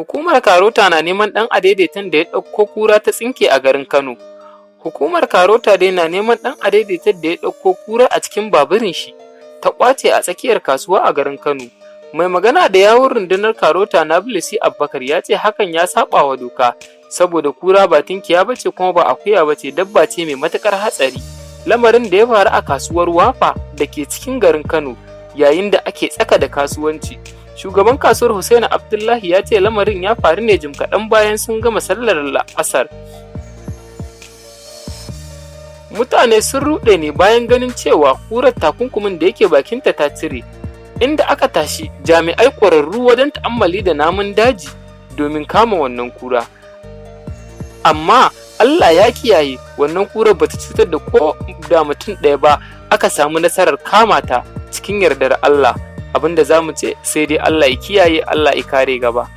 Hukumar Karota na neman ɗan adaidaitan da ya ɗauko kura ta tsinke a garin Kano. Hukumar Karota dai na neman ɗan adaidaitan da ya ɗauko kura a cikin baburin shi ta ƙwace a tsakiyar kasuwa a garin Kano. Mai magana da yawun rundunar Karota Nabilisi Abubakar ya ce hakan ya saɓa wa doka saboda kura ba tinkiya ba ce kuma ba akuya ba ce, dabba ce mai matuƙar hatsari. Lamarin da ya faru a kasuwar Wafa da ke cikin garin Kano yayin da ake tsaka da kasuwanci. Shugaban kasuwar Hussaini Abdullahi ya ce lamarin ya faru ne jim kaɗan bayan sun gama sallar la'asar. Mutane sun ruɗe ne bayan ganin cewa kurar takunkumin da yake bakinta ta cire, inda aka tashi jami'ai ƙwararru wajen ta'ammali da namun daji domin kama wannan kura. Amma Allah ya kiyaye, wannan kurar bata cutar da ko da mutum ɗaya ba, aka samu nasarar kama ta cikin yardar Allah. Abinda za mu ce sai dai Allah ya kiyaye, Allah ya kare gaba.